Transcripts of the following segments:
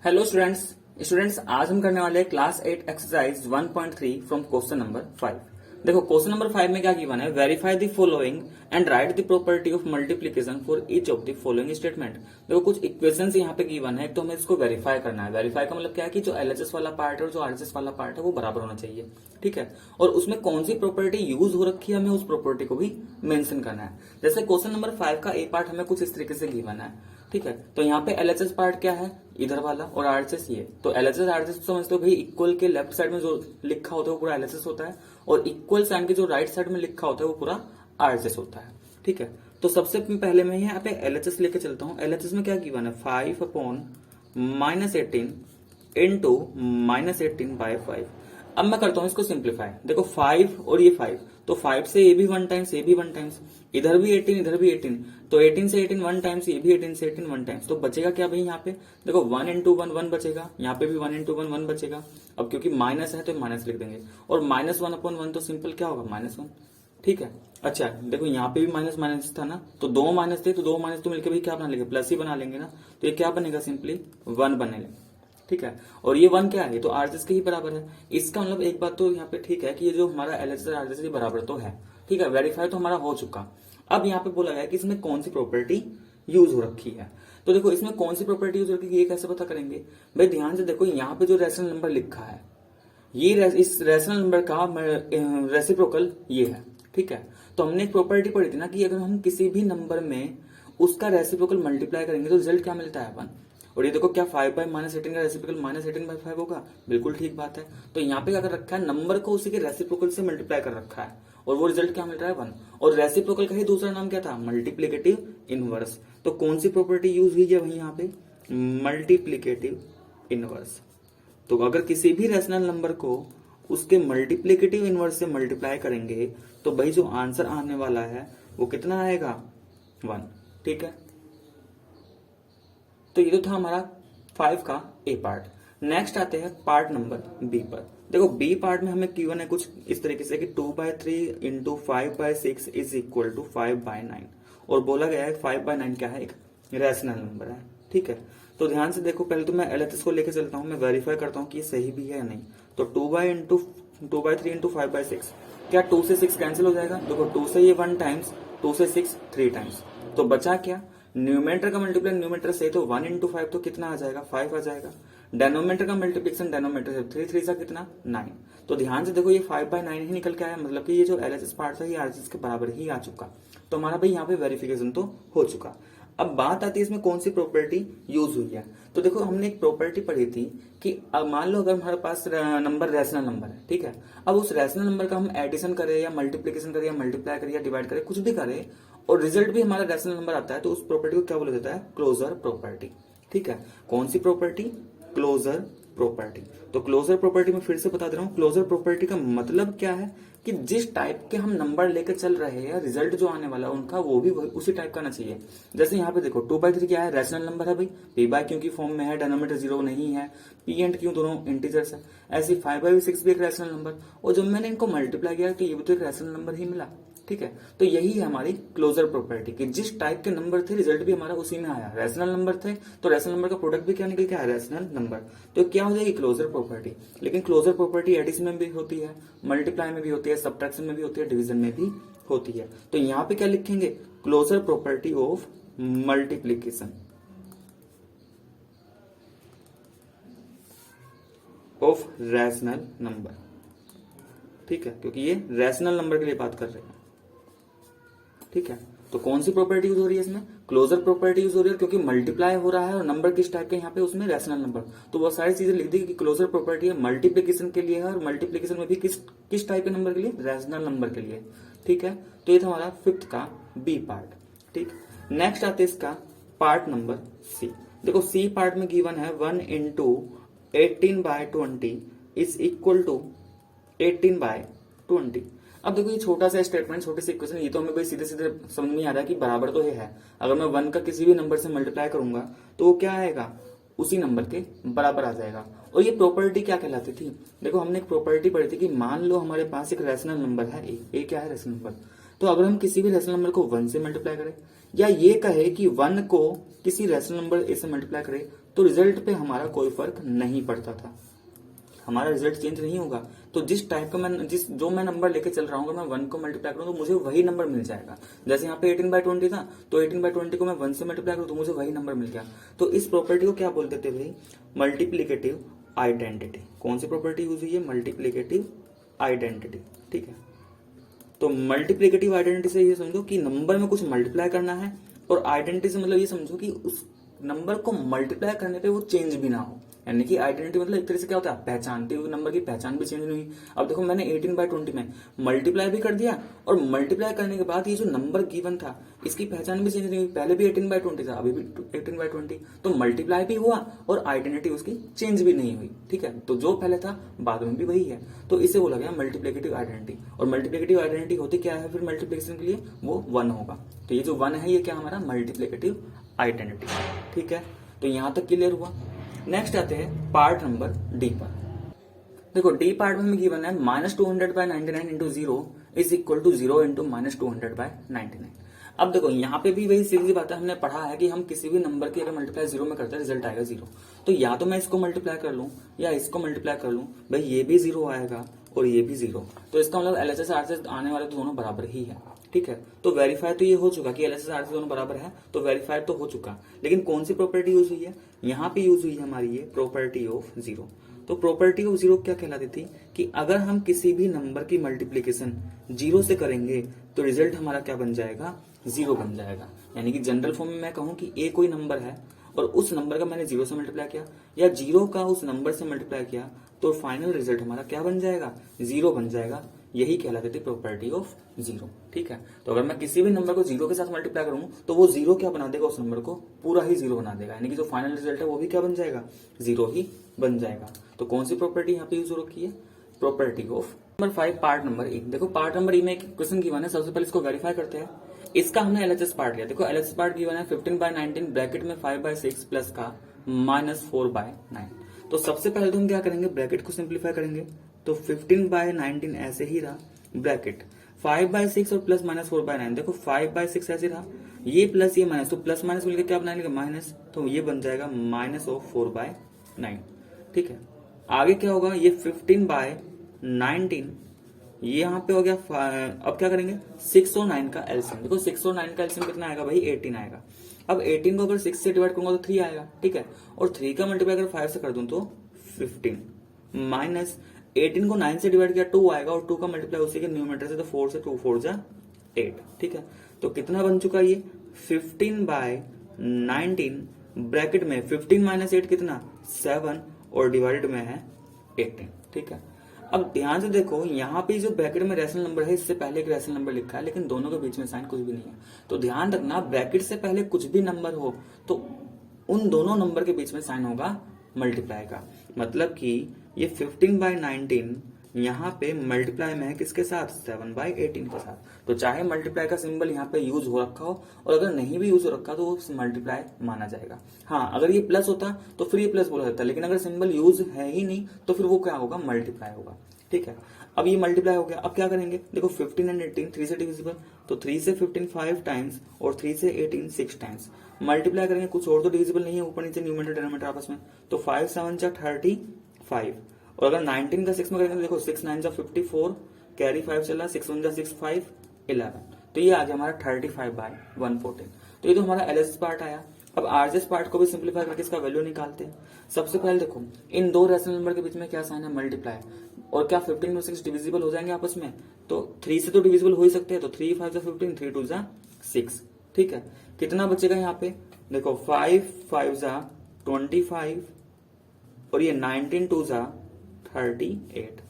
Hello students. Students आज हम करने वाले हैं class 8 exercise 1.3 from question number 5। देखो क्वेश्चन नंबर 5 में क्या गिवन है, verify the following and right the property of multiplication for each of the following statement. देखो कुछ इक्वेशंस यहाँ पे गिवन है, तो हमें इसको वेरीफाई करना है। वेरीफाई का मतलब क्या है कि जो एलएचएस वाला पार्ट है और जो आरएचएस वाला पार्ट है वो बराबर होना चाहिए, ठीक है। और उसमें कौन सी प्रॉपर्टी यूज हो रखी है हमें उस प्रॉपर्टी को भी मेंशन करना है। जैसे क्वेश्चन नंबर 5 का ए पार्ट हमें कुछ इस तरीके से गिवन है, ठीक है। तो यहाँ पे एलएचएस पार्ट क्या है, इधर वाला, और आरएचएस ये। तो एलएचएस आरएचएस समझते हो भाई, इक्वल के लेफ्ट साइड में जो लिखा होता है वो पूरा एलएचएस होता है, और इक्वल साइन के जो राइट साइड में लिखा होता है वो पूरा आरएचएस होता है, ठीक है। तो सबसे पहले मैं यहाँ पे एलएचएस लेके चलता हूँ। एलएचएस में क्या गिवन है, 5/-18 इंटू -18/5। अब मैं करता हूं इसको सिंप्लीफाई। देखो 5 और ये 5, तो 5 से ये भी 1 टाइम्स, ये भी 1 टाइम्स, इधर भी 18 इधर भी 18, तो 18 से 18 1 टाइम्स, ये भी 18 से 18 1 टाइम्स। तो बचेगा क्या भाई, यहाँ पे देखो 1 इंटू 1 1 बचेगा, यहाँ पे भी 1 इंटू 1 1 बचेगा। अब क्योंकि माइनस है तो माइनस लिख देंगे, और -1/1 तो सिंपल क्या होगा, -1, ठीक है। अच्छा देखो यहाँ पे भी माइनस माइनस था ना, तो दो माइनस थे, तो दो माइनस तो मिलकर भी क्या बना लेंगे, प्लस ही बना लेंगे ना। तो ये क्या बनेगा, सिंपली 1 बनेगा, ठीक है। और ये 1 क्या है, ये तो आरएचएस के ही बराबर है। इसका मतलब एक बात तो यहाँ पे ठीक है कि ये जो हमारा एलएचएस और आरएचएस के बराबर तो है, ठीक है। वेरीफाई तो हमारा हो चुका। अब यहाँ पे बोला गया कि इसमें कौन सी प्रॉपर्टी यूज हो रखी है। तो देखो इसमें कौन सी प्रॉपर्टी यूज हो रखी है ये कैसे पता करेंगे भाई, ध्यान से देखो यहाँ पे जो रेशनल नंबर लिखा है, ये इस रेशनल नंबर का रेसिप्रोकल ये है, ठीक है। तो हमने एक प्रॉपर्टी पढ़ी थी ना कि अगर हम किसी भी नंबर में उसका रेसिप्रोकल मल्टीप्लाई करेंगे तो रिजल्ट क्या मिलता है, 1। और ये देखो क्या 5/-18 का रेसिप्रोकल -18/5 होगा, बिल्कुल ठीक बात है। तो यहाँ पे क्या कर रखा है, नंबर को उसी के रेसिप्रोकल से मल्टीप्लाई कर रखा है, और वो रिजल्ट क्या मिल रहा है, 1। और रेसिप्रोकल का ही दूसरा नाम क्या था, मल्टीप्लिकेटिव इनवर्स। तो कौन सी प्रॉपर्टी यूज हुई है वही यहाँ पे, मल्टीप्लिकेटिव इनवर्स। तो अगर किसी भी रेशनल नंबर को उसके मल्टीप्लिकेटिव इनवर्स से मल्टीप्लाई करेंगे तो भाई जो आंसर आने वाला है वो कितना आएगा, 1, ठीक है। तो ये तो था हमारा 5 का ए पार्ट। नेक्स्ट आते हैं पार्ट नंबर बी पर। देखो बी पार्ट में हमें गिवन है कुछ इस तरीके से कि 2/3 इंटू 5/6 इज इक्वल टू 5/9, और बोला गया है 5/9 क्या है, एक रैशनल नंबर है, ठीक है। तो ध्यान से देखो, पहले तो मैं एलएचएस को लेकर चलता हूं, मैं वेरीफाई करता हूं कि ये सही भी है या नहीं। तो 2/3 इंटू 5/6, क्या 2 से 6 कैंसिल हो जाएगा। देखो 2 से ये 1 टाइम्स, 2 से 6 3 टाइम्स, तो बचा क्या, न्यूमेटर का मल्टीप्लाई न्यूमेटर से, तो 1 इंटू 5 तो कितना आ जाएगा, 5 आ जाएगा। डेनोमीटर का मल्टीप्लिकेशन डेनोमीटर से, 3 3 सा कितना, 9। तो ध्यान से देखो ये 5/9 ही निकल के आया, मतलब कि ये जो एलएचएस पार्ट था ये आरएचएस के बराबर ही आ चुका। तो हमारा भाई यहाँ पे वेरिफिकेशन तो हो चुका। अब बात आती है इसमें कौन सी प्रॉपर्टी यूज हुई है। तो देखो हमने एक प्रॉपर्टी पढ़ी थी कि मान लो अगर हमारे पास नंबर रैशनल नंबर है, ठीक है। अब उस रैशनल नंबर का हम एडिशन करें या मल्टीप्लिकेशन करें या मल्टीप्लाई करें या डिवाइड करें, कुछ भी करें, और रिजल्ट भी हमारा रैशनल नंबर आता है, तो उस प्रॉपर्टी को क्या बोला जाता है, क्लोजर प्रॉपर्टी, ठीक है। कौन सी प्रॉपर्टी, क्लोजर प्रॉपर्टी। तो क्लोजर प्रॉपर्टी में फिर से बता दे रहा हूं, क्लोजर प्रॉपर्टी का मतलब क्या है कि जिस टाइप के हम नंबर लेकर चल रहे हैं, रिजल्ट जो आने वाला है उनका वो भी उसी टाइप का आना चाहिए। जैसे यहाँ पे देखो 2/3 क्या है, रैशनल नंबर है भाई, पी बाय क्यू की फॉर्म में है, डिनोमिनेटर 0 नहीं है, पी एंड क्यू दोनों इंटीजर्स है। ऐसे 5/6 भी एक रैशनल नंबर, और जब मैंने इनको मल्टीप्लाई किया तो ये भी तो एक रैशनल नंबर ही मिला, ठीक है। तो यही है हमारी क्लोजर प्रॉपर्टी कि जिस टाइप के नंबर थे रिजल्ट भी हमारा उसी में आया। रैशनल नंबर थे तो रैशनल नंबर का प्रोडक्ट भी क्या निकल के आया, रैशनल नंबर। तो क्या हो जाएगी, क्लोजर प्रॉपर्टी। लेकिन क्लोजर प्रॉपर्टी एडिशन में भी होती है, मल्टीप्लाई में भी होती है, सब्ट्रैक्शन में भी होती है, डिवीजन में भी होती है। तो यहाँ पे क्या लिखेंगे, closure property of multiplication of rational number, ठीक है, क्योंकि ये रैशनल नंबर के लिए बात कर रहे हैं, ठीक है। तो कौन सी प्रॉपर्टी यूज हो रही है इसमें, क्लोजर प्रॉपर्टी यूज हो रही है, क्योंकि मल्टीप्लाई हो रहा है और नंबर किस टाइप के यहाँ पे, उसमें रैशनल नंबर। तो वो सारी चीजें लिख दी कि क्लोजर प्रॉपर्टी है मल्टीप्लिकेशन के लिए है, और मल्टीप्लिकेशन में भी किस टाइप के नंबर के लिए, रैशनल नंबर के लिए, ठीक है। तो ये था हमारा 5th का बी पार्ट, ठीक। नेक्स्ट आते इसका पार्ट नंबर सी। देखो सी पार्ट में गिवन है 1 इंटू 18/20 इज इक्वल टू 18/20। अब देखो ये छोटा सा स्टेटमेंट, छोटी सी इक्वेशन, ये तो हमें भाई सीधे सीधे समझ में आ रहा है कि बराबर तो है। अगर मैं 1 का किसी भी नंबर से मल्टीप्लाई करूंगा तो वो क्या आएगा, उसी नंबर के बराबर आ जाएगा। और ये प्रॉपर्टी क्या कहलाती थी, देखो हमने एक प्रॉपर्टी पढ़ी थी कि मान लो हमारे पास एक रैशनल नंबर है, ए क्या है, रैशनल नंबर। तो अगर हम किसी भी रैशनल नंबर को 1 से मल्टीप्लाई करें, या ये कहे कि 1 को किसी रैशनल नंबर ए से मल्टीप्लाई करें, तो रिजल्ट पे हमारा कोई फर्क नहीं पड़ता था, हमारा रिजल्ट चेंज नहीं होगा। तो जिस टाइप का मैं जो मैं नंबर लेके चल रहा हूँ, मैं 1 को मल्टीप्लाई करूँ तो मुझे वही नंबर मिल जाएगा। जैसे यहाँ पे 18/20 था, तो 18/20 को मैं 1 से मल्टीप्लाई करूँ तो मुझे वही नंबर मिल गया। तो इस प्रॉपर्टी को क्या बोलते थे भाई? Multiplicative identity. कौन सी प्रॉपर्टी यूज हुई है? Multiplicative identity. ठीक है, तो मल्टीप्लीकेटिव आइडेंटिटी से ये समझो कि नंबर में कुछ मल्टीप्लाई करना है, और आइडेंटिटी से मतलब ये समझो कि उस नंबर को मल्टीप्लाई करने पे वो चेंज भी ना हो। यानी कि आइडेंटिटी मतलब एक तरह से क्या होता है? पहचान। तो नंबर की पहचान भी चेंज नहीं हुई। अब देखो मैंने 18/20 में मल्टीप्लाई भी कर दिया, और मल्टीप्लाई करने के बाद ये जो नंबर गिवन था इसकी पहचान भी चेंज नहीं हुई। पहले भी 18/20 था, अभी भी 18/20, तो मल्टीप्लाई भी हुआ और आइडेंटिटी उसकी चेंज भी नहीं हुई। ठीक है, तो जो पहले था बाद में भी वही है, तो इसे बोला गया मल्टीप्लिकेटिव आइडेंटिटी। और मल्टीप्लिकेटिव आइडेंटिटी होती क्या है फिर मल्टीप्लिकेशन के लिए? वो 1 होगा। तो ये जो 1 है ये क्या हमारा? Multiplicative identity. ठीक है, तो यहां तक क्लियर हुआ। नेक्स्ट आते हैं पार्ट नंबर डी पर। देखो डी पार्ट में हमें गिवन है -200/99 into 0 is equal to 0 into -200/99। अब देखो यहाँ पे भी वही सीधी बात है, हमने पढ़ा है कि हम किसी भी नंबर की अगर मल्टीप्लाई 0 में करते हैं रिजल्ट आएगा 0। तो या तो मैं इसको मल्टीप्लाई कर लूं या इसको मल्टीप्लाई कर लूं, भाई ये भी 0 आएगा और ये भी 0। तो इसका मतलब एलएचएस आरएचएस आने वाले तो दोनों बराबर ही है। ठीक है, तो वेरीफाई तो ये हो चुका कि एलएचएस आरएचएस दोनों बराबर है, तो वेरीफाई तो हो चुका। लेकिन कौन सी प्रॉपर्टी यूज हुई है? यहाँ पे यूज हुई है हमारी ये प्रॉपर्टी ऑफ 0। तो प्रॉपर्टी ऑफ 0 क्या कहलाती थी? कि अगर हम किसी भी नंबर की मल्टीप्लीकेशन 0 से करेंगे तो रिजल्ट हमारा क्या बन जाएगा? 0 बन जाएगा। यानी कि जनरल फॉर्म में मैं कहूं कि ए कोई नंबर है और उस नंबर का मैंने 0 से मल्टीप्लाई किया या 0 का उस नंबर से मल्टीप्लाई किया, तो फाइनल रिजल्ट हमारा क्या बन जाएगा? 0 बन जाएगा। यही कहलाती थी प्रॉपर्टी ऑफ 0। ठीक है, तो अगर मैं किसी भी नंबर को 0 के साथ मल्टीप्लाई करूं तो वो 0 क्या बना देगा? उस नंबर को पूरा ही 0 बना देगा। यानी कि जो फाइनल रिजल्ट है वो भी क्या बन जाएगा? 0 ही बन जाएगा। तो कौन सी प्रॉपर्टी यहाँ पे यूज हो रखी है? Property of number 5 part number A. देखो पार्ट नंबर ए में एक क्वेश्चन गिवन है, सबसे पहले इसको वेरीफाई करते हैं। इसका हमने एलएचएस पार्ट लिया। देखो एलएचएस पार्ट गिवन है 15/19 ब्रैकेट में 5/6 प्लस का -4/9। तो सबसे पहले तो हम क्या करेंगे? ब्रैकेट को सिंप्लीफाई करेंगे। तो 15/19 ऐसे ही रहा, ब्रैकेट 5/6 और प्लस -4/9। देखो 5/6 ऐसे रहा, ये प्लस ये माइनस, तो प्लस माइनस मिलकर क्या बनाएंगे? माइनस। तो ये बन जाएगा -4/9। ठीक है, आगे क्या होगा? ये 15/19 ये यहाँ पे हो गया। अब क्या करेंगे? 6 और 9 का एलसीएम। देखो 6 और 9 का एलसीएम कितना आएगा भाई? 18 आएगा। अब 18 को अगर 6 से डिवाइड करूंगा तो 3 आएगा। ठीक है, और 3 का मल्टीप्लाई अगर 5 से कर दूं तो 15 माइनस 18 को 9 से डिवाइड किया 2 आएगा, और 2 का मल्टीप्लाई उसी के न्यूमरेटर से, तो 4 से 2 4 जा 8। ठीक है, तो कितना बन चुका ये? 15/19 ब्रैकेट में 15 माइनस 8 कितना? 7 और डिवाइडेड में है 18। ठीक है, अब ध्यान से देखो यहाँ पे जो ब्रैकेट में रैशनल नंबर है इससे पहले एक रैशनल नंबर लिखा है, लेकिन दोनों के बीच में साइन कुछ भी नहीं है। तो ध्यान रखना ब्रैकेट से पहले कुछ भी नंबर हो तो उन दोनों नंबर के बीच में साइन होगा मल्टीप्लाई का। मतलब कि ये 15/19 यहाँ पे मल्टीप्लाई में है किसके साथ? 7/18 के साथ। तो चाहे मल्टीप्लाई का सिंबल यहाँ पे यूज हो रखा हो, और अगर नहीं भी यूज हो रखा तो वो मल्टीप्लाई माना जाएगा। हाँ, अगर ये प्लस होता तो फिर ये प्लस बोला जाता, लेकिन अगर सिंबल यूज है ही नहीं तो फिर वो क्या होगा? मल्टीप्लाई होगा। ठीक है, अब ये मल्टीप्लाई हो गया। अब क्या करेंगे? देखो 15 एंड 18 3 से डिविजिबल, तो 3 से 15 5 टाइम्स और 3 से 18 6 टाइम्स। मल्टीप्लाई करेंगे, कुछ और तो डिविजिबल नहीं है, ऊपर नीचे न्यूमरेटर डिनोमिनेटर आपस में, तो 5 7 जा 35। और अगर 19 का 6 में करेंगे, देखो 6 9 जा 54, कैरी 5 चला, 6 1 जा 6 5 11। तो ये आ गया हमारा 35/114। तो ये तो हमारा एलएचएस पार्ट आया। अब आरएचएस पार्ट को भी सिंप्लीफाई करके इसका वैल्यू निकालते हैं। सबसे पहले देखो इन दो रैशनल नंबर के बीच में क्या साइन है? मल्टीप्लाई। और क्या 15 और 6 डिविजिबल हो जाएंगे आपस में? तो 3 से तो डिविजिबल हो ही सकते हैं, तो 3 5 जा 15, 3 2 जा 6। ठीक है, कितना बचेगा यहाँ पे? देखो 5 5 जा 25 और ये 19 2 जा 38।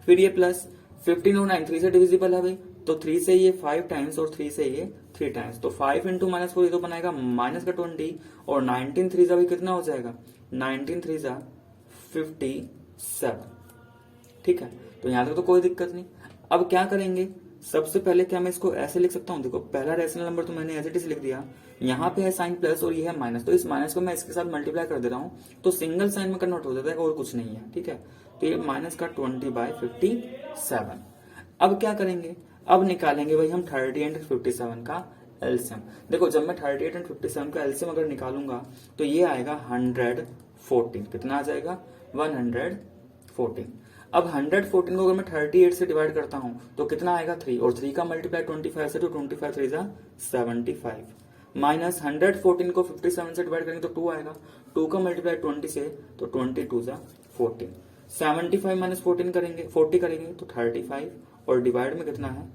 फिर ये प्लस 15 और 9 3 से डिविजिबल है भाई, तो 3 से ये 5 टाइम्स और 3 से ये 3 टाइम्स, तो 5 इंटू -4 ये तो बनाएगा माइनस का 20, और 19 3 जा भाई कितना हो जाएगा? 19 3 जा 57। ठीक है, तो यहां तक तो कोई दिक्कत नहीं। अब क्या करेंगे? सबसे पहले क्या मैं इसको ऐसे लिख सकता हूं? देखो पहला रैशनल नंबर तो मैंने एज इट इज लिख दिया, यहाँ पे है साइन प्लस और ये है माइनस, तो इस माइनस को मैं इसके साथ मल्टीप्लाई कर दे रहा हूं, तो सिंगल साइन में कन्वर्ट हो जाता है और कुछ नहीं है। ठीक है, तो ये माइनस का 20/57। अब क्या करेंगे? अब निकालेंगे भाई हम 30 एंड 57 का एलसीएम। देखो जब मैं 38 एंड 57 का एलसीएम अगर निकालूंगा तो ये आएगा 114। कितना आ जाएगा? 114। अब 114 को अगर मैं 38 से डिवाइड करता हूं तो कितना आएगा? 3, और 3 का मल्टीप्लाई 25 से, तो 25 3 जा 75, माइनस 114 को 57 से डिवाइड करेंगे तो 2 आएगा, 2 का मल्टीप्लाई 20 से, तो 22 जा 14, 75 माइनस 14 करेंगे 40 करेंगे तो 35, और डिवाइड में कितना है?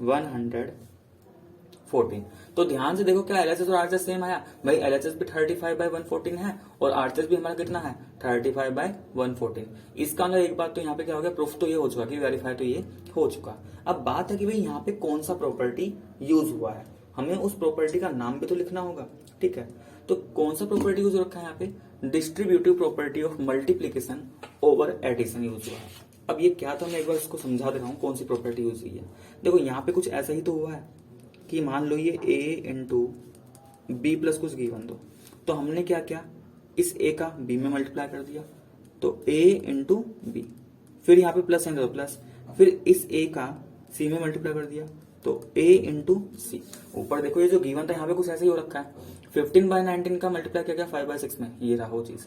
114। तो ध्यान से देखो क्या एलएचएस और आरएचएस सेम आया? भाई एलएचएस भी 35/114 है और आरएचएस भी हमारा कितना है? 35/114। इसका मतलब एक बात तो यहाँ पे क्या हो गया, प्रूफ तो ये हो चुका कि वेरीफाई तो ये हो चुका। अब बात है कि भाई यहाँ पे कौन सा प्रॉपर्टी यूज हुआ है, हमें उस प्रॉपर्टी का नाम भी तो लिखना होगा, ठीक है। तो कौन सा प्रॉपर्टी यूज रखा है यहाँ पे? Distributive property of multiplication over addition use हुआ है। अब ये क्या था, मैं एक बार इसको समझा दे रहा हूँ कौन सी प्रॉपर्टी यूज हुई है। देखो यहाँ पे कुछ ऐसा ही तो हुआ है कि मान लो ये a इंटू बी प्लस कुछ गिवन दो, तो हमने क्या किया, इस a का b में मल्टीप्लाई कर दिया, तो a इंटू बी, फिर यहाँ पे प्लस है तो प्लस, फिर इस a का c में मल्टीप्लाई कर दिया, तो a इंटू सी। ऊपर देखो ये जो गिवन था यहाँ पे कुछ ऐसे ही हो रखा है, 15/19 का मल्टीप्लाई किया गया 5/6 में, ये रहा वो चीज,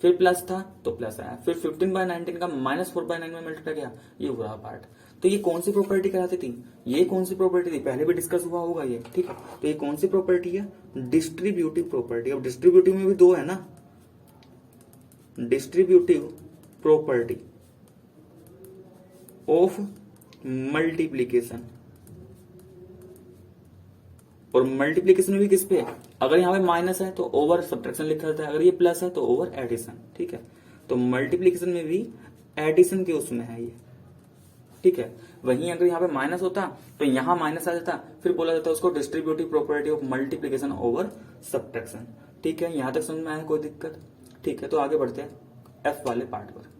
फिर प्लस था तो प्लस आया, फिर 15/19 का -4/9 में मल्टीप्लाई किया, ये हो रहा पार्ट। तो ये कौन सी प्रॉपर्टी कहलाती थी? ये कौन सी प्रॉपर्टी थी? पहले भी डिस्कस हुआ होगा ये, ठीक है। तो ये कौन सी प्रॉपर्टी है? Distributive property. अब डिस्ट्रीब्यूटिव में भी दो है ना, डिस्ट्रीब्यूटिव प्रॉपर्टी ऑफ मल्टीप्लीकेशन, और मल्टीप्लीकेशन भी किस पे? अगर यहाँ पे माइनस है तो ओवर सब्ट्रैक्शन लिखा जाता है, अगर ये प्लस है तो ओवर एडिशन, ठीक है। तो मल्टीप्लीकेशन में भी एडिशन के उसमें है ये, ठीक है। वहीं अगर यहाँ पे माइनस होता तो यहाँ माइनस आ जाता, फिर बोला जाता है उसको distributive property of multiplication over subtraction, ठीक है। यहां तक समझ में आया कोई दिक्कत? ठीक है, तो आगे बढ़ते हैं एफ वाले पार्ट पर।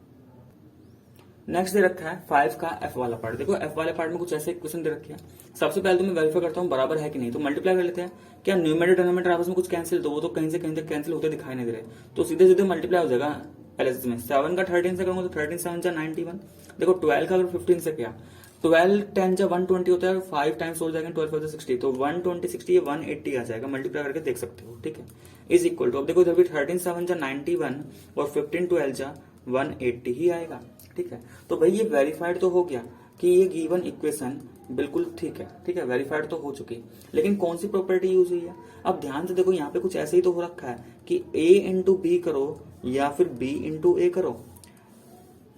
नेक्स्ट दे रखा है 5 का एफ वाला पार्ट। देखो एफ वाले पार्ट में कुछ ऐसे क्वेश्चन दे रखे हैं। सबसे पहले तो मैं वेरीफाई करता हूँ बराबर है कि नहीं, तो मल्टीप्लाई कर लेते हैं। क्या न्यूमेरेटर डिनोमिनेटर आपस में कुछ कैंसिल, तो वो तो कहीं से कहीं तक कैंसिल होते दिखाई नहीं दे रहे, तो सीधे सीधे मल्टीप्लाई हो जाएगा एलएचएस में। 7 का 13 से करूंगा तो 13 7 जा 91। देखो 12 का अगर 15 से किया, 12 10 जा 120 होता है, 5 टाइम्स हो जाएगा 12 5 60, तो 120 60 180 आ जाएगा, मल्टीप्लाई करके देख सकते हो, ठीक है। इज इक्वल टू, अब देखो इधर भी 13 7 जा 91 और 15 12 जा 180 ही आएगा, ठीक है। तो भाई ये वेरीफाइड तो हो गया कि ये गिवन इक्वेशन बिल्कुल ठीक है, ठीक है, वेरीफाइड तो हो चुकी। लेकिन कौन सी प्रॉपर्टी यूज हुई है? अब ध्यान से देखो यहाँ पे कुछ ऐसे ही तो हो रखा है कि a इंटू बी करो या फिर b इंटू ए करो,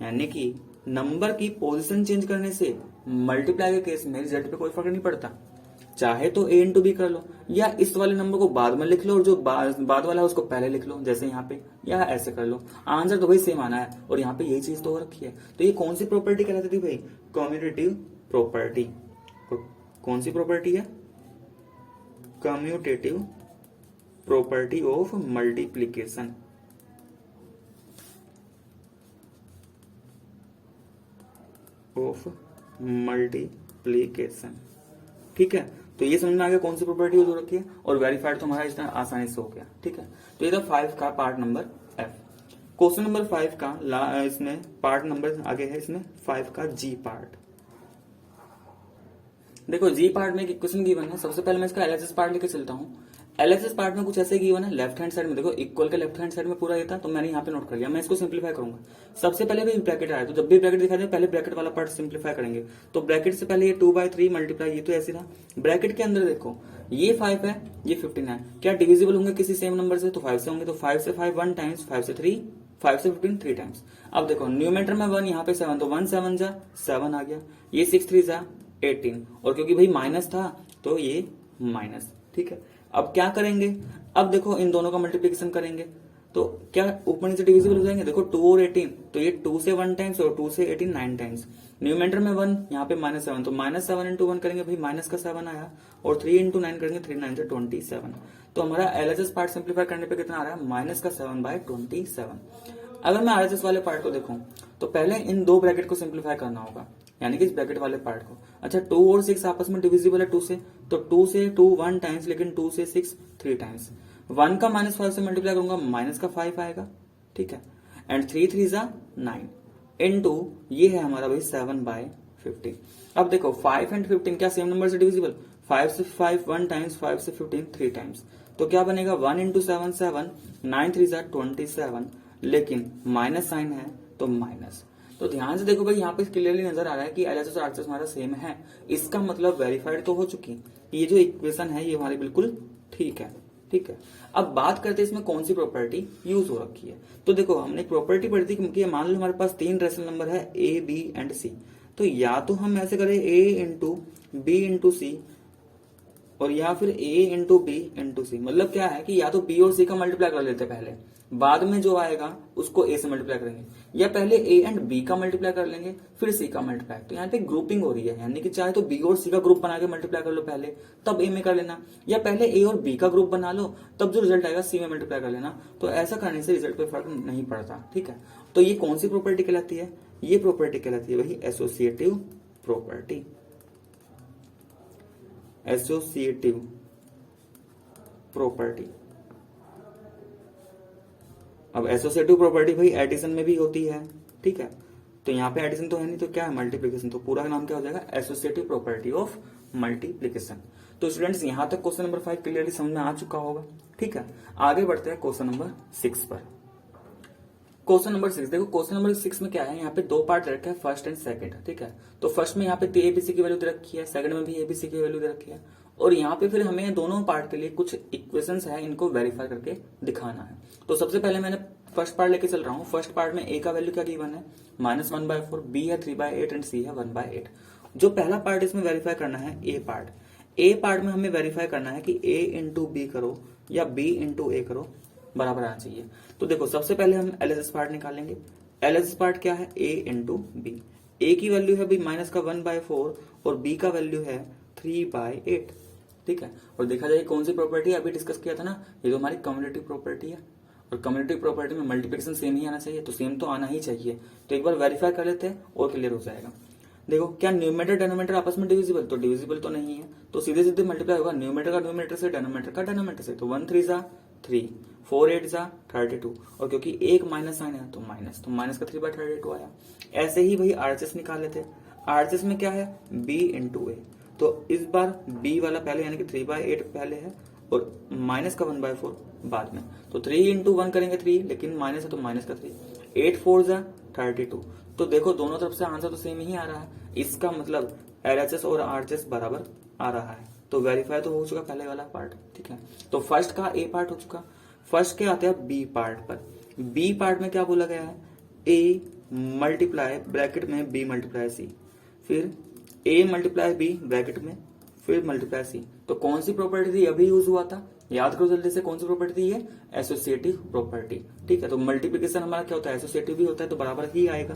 यानी कि नंबर की पोजीशन चेंज करने से मल्टीप्लाई के केस में रिजल्ट पे कोई फर्क नहीं पड़ता। चाहे तो a इंटू बी कर लो, या इस वाले नंबर को बाद में लिख लो और जो बाद वाला है उसको पहले लिख लो, जैसे यहाँ पे, या ऐसे कर लो, आंसर तो वही सेम आना है। और यहाँ पे यही चीज तो हो रखी है। तो ये कौन सी प्रॉपर्टी कहलाती थी भाई? Commutative property. कौन सी प्रॉपर्टी है? Commutative property of multiplication. Of multiplication, ठीक है। तो ये समझ में आ गया कौन सी प्रॉपर्टी यूज हो रखी है, और वेरीफाइड तो हमारा इतना आसानी से हो गया, ठीक है। तो ये था 5 का part number F. Question number 5 का इसमें पार्ट नंबर आगे है, इसमें 5 का जी पार्ट। देखो जी पार्ट में एक इक्वेशन गिवन है। सबसे पहले मैं इसका एलएचएस पार्ट लेके चलता हूँ। एलएचएस पार्ट में कुछ ऐसे गिवन है, लेफ्ट हैंड साइड में देखो इक्वल के लेफ्ट हैंड साइड में पूरा ये था, तो मैंने यहाँ पे नोट कर लिया। मैं इसको सिंप्लीफाई करूंगा। सबसे पहले भी ब्रैकेट आया, तो जब भी ब्रैकेट दिखा दे पहले ब्रैकेट वाला पार्ट सिंप्लीफाई करेंगे। तो ब्रैकेट से पहले ये 2/3 मल्टीप्लाई, ये तो ऐसे था। ब्रैकेट के अंदर देखो ये 5 है, ये 15 है, क्या डिविजिबल होंगे किसी सेम नंबर से? तो 5 से होंगे। तो 5 से 5 1 टाइम्स, 5 से 3, 5 से 15 3 टाइम्स। अब देखो न्यूमेरेटर में 1, यहाँ पे 7, तो 1 7 जा 7 आ गया, ये 6 3 जा 18, और क्योंकि भाई माइनस था तो ये माइनस, ठीक है। अब क्या करेंगे? अब देखो इन दोनों का मल्टीप्लिकेशन करेंगे तो क्या ऊपर नीचे डिविजिबल हो जाएंगे? देखो 2 और 18, तो ये 2 से 1 टाइम्स और 2 से 18 9 टाइम्स। न्यूमेरेटर में 1, यहाँ पे -7, तो -7 इंटू 1 करेंगे भाई, माइनस का 7 आया, और 3 इंटू 9 करेंगे, 3 9 से 27। तो हमारा एलएचएस पार्ट सिंप्लीफाई करने पे कितना आ रहा है? माइनस का 7/27। अगर मैं आरएचएस वाले पार्ट को देखूं तो पहले इन दो ब्रैकेट को सिंप्लीफाई करना होगा, यानी कि इस ब्रैकेट वाले पार्ट को। अच्छा 2 और 6 आपस में डिविजिबल है 2 से, तो 2 से 2 1 टाइम्स, लेकिन 2 से 6 3 टाइम्स। 1 का -5 से मल्टीप्लाई करूंगा, माइनस का 5 आएगा, ठीक है। एंड 3 3 जा 9 इनटू ये है हमारा भाई 7/15। अब देखो 5 एंड 15 क्या सेम नंबर से डिविजिबल? 5 से 5 1 टाइम्स, 5 से 15 3 टाइम्स। तो क्या बनेगा 1 इंटू 7 7, 9 3 जार 27, लेकिन माइनस साइन है तो माइनस। तो ध्यान से देखो भाई, यहाँ पे क्लियरली नजर आ रहा है कि एलएचएस और आरएचएस हमारा सेम है। इसका मतलब वेरीफाइड तो हो चुकी। ये जो इक्वेशन है ये हमारी बिल्कुल ठीक है। ठीक है, अब बात करते हैं इसमें कौन सी प्रॉपर्टी यूज हो रखी है। तो देखो हमने प्रॉपर्टी पढ़ी थी कि मान लो हमारे पास 3 रेशनल नंबर है ए, बी एंड सी। तो या तो हम ऐसे करें ए इंटू बी इंटू सी, और या फिर a इंटू बी इंटू सी। मतलब क्या है कि या तो b और c का मल्टीप्लाई कर लेते हैं पहले, बाद में जो आएगा उसको a से मल्टीप्लाई करेंगे, या पहले a एंड b का मल्टीप्लाई कर लेंगे फिर c का मल्टीप्लाई। तो यहाँ पे ग्रुपिंग हो रही है, यानी कि चाहे तो b और c का ग्रुप बना के मल्टीप्लाई कर लो पहले, तब a में कर लेना, या पहले a और b का ग्रुप बना लो, तब जो रिजल्ट आएगा c में मल्टीप्लाई कर लेना। तो ऐसा करने से रिजल्ट पे फर्क नहीं पड़ता। ठीक है, तो ये कौन सी प्रॉपर्टी कहलाती है? ये प्रॉपर्टी कहलाती है वही एसोसिएटिव प्रॉपर्टी। Associative property. अब एसोसिएटिव प्रॉपर्टी भाई एडिशन में भी होती है। ठीक है, तो यहाँ पे एडिशन तो है नहीं, तो क्या है मल्टीप्लिकेशन। तो पूरा नाम क्या हो जाएगा? Associative property of multiplication. तो स्टूडेंट्स यहाँ तक क्वेश्चन नंबर 5 क्लियरली समझ में आ चुका होगा। ठीक है, आगे बढ़ते हैं क्वेश्चन नंबर 6 पर। क्वेश्चन नंबर 6 देखो, क्वेश्चन नंबर 6 में क्या है, यहाँ पे दो पार्ट रखे हैं, फर्स्ट एंड सेकंड। ठीक है, तो फर्स्ट में यहाँ पे एबीसी की वैल्यू दे रखी है, सेकंड में भी एबीसी की वैल्यू दे रखी है, और यहाँ पे फिर हमें दोनों पार्ट के लिए कुछ इक्वेशंस है, इनको वेरीफाई करके दिखाना है। तो सबसे पहले मैंने फर्स्ट पार्ट लेके चल रहा हूँ। फर्स्ट पार्ट में ए का वैल्यू क्या गिवन है? -1/4, बी है 3/8 एंड सी है 1/8। जो पहला पार्ट इसमें वेरीफाई करना है ए पार्ट। ए पार्ट में हमें वेरीफाई करना है कि ए इंटू बी करो या बी इंटू ए करो बराबर आना चाहिए। तो देखो सबसे पहले हम एलएचएस पार्ट निकालेंगे। एलएचएस पार्ट क्या है? ए इंटू बी। ए की वैल्यू है भाई -1/4 और बी का वैल्यू है 3/8। ठीक है, और देखा जाए कौन सी प्रॉपर्टी अभी डिस्कस किया था ना, ये तो हमारी कम्युनिटी प्रॉपर्टी है, और कम्युनिटी प्रॉपर्टी में मल्टीप्लिकेशन सेम ही आना चाहिए, तो सेम तो आना ही चाहिए। तो एक बार वेरीफाई कर लेते हैं और क्लियर हो जाएगा। देखो क्या न्यूमेटर डेनोमीटर आपस में डिविजिबल? तो डिविजिबल तो नहीं है, तो सीधे सीधे मल्टीप्लाई होगा न्यूमेटर का न्यूमेटर से, डेनोमीटर का डेनोमीटर से। तो 1 3 जा 3, 4 8 जा 32, और क्योंकि एक माइनस साइन है तो माइनस, तो माइनस का 3/32 आया। ऐसे ही भाई आरएचएस निकाल लेते हैं। आरएचएस में क्या है? बी इंटू ए। तो इस बार बी वाला पहले, यानी कि 3/8 पहले है और माइनस का 1/4 बाद में। तो 3 इंटू 1 करेंगे 3, लेकिन माइनस है तो माइनस का 3, 8 4 जा 32। तो देखो दोनों तरफ से आंसर तो सेम ही आ रहा है, इसका मतलब एलएचएस और आरएचएस बराबर आ रहा है। तो वेरीफाई तो हो चुका पहले वाला पार्ट। ठीक है, तो फर्स्ट का ए पार्ट हो चुका। फर्स्ट के आते हैं बी पार्ट पर। बी पार्ट में क्या बोला गया है? ए मल्टीप्लाई ब्रैकेट में बी मल्टीप्लाई सी, फिर ए मल्टीप्लाई बी ब्रैकेट में, फिर मल्टीप्लाई सी। तो कौन सी प्रॉपर्टी थी? अभी यूज हुआ था, याद करो जल्दी से, कौन सी प्रॉपर्टी थी ये? Associative property. ठीक है, तो मल्टीप्लिकेशन हमारा क्या होता है? एसोसिएटिव भी होता है, तो बराबर ही आएगा।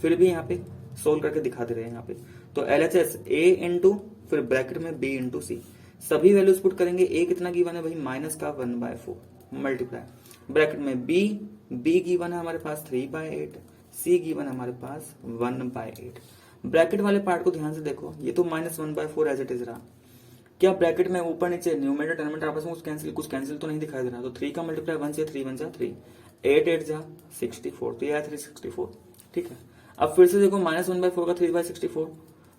फिर भी यहाँ पे सोल्व करके दिखा दे रहे हैं यहाँ पे। तो एलएचएस ए इंटू फिर ब्रैकेट में बी इंटू सी, सभी वैल्यूज पुट करेंगे। ए कितना गिवन है भाई? माइनस का 1/4 मल्टीप्लाई ब्रैकेट में बी गिवन है हमारे पास 3/8, सी गिवन है हमारे पास 1/8। ब्रैकेट वाले पार्ट को ध्यान से देखो, ये तो -1/4 एज इट इज रहा। क्या ब्रैकेट में ऊपर नीचे न्यूमेरेटर डेनोमिनेटर आपस में कुछ कैंसिल तो नहीं दिखाई दे रहा। तो 3 का मल्टीप्लाई 1 से 3 1 जा 3, 8 8 जा 64, तो यह 364। ठीक है, अब फिर से देखो -1/4 का 3/64,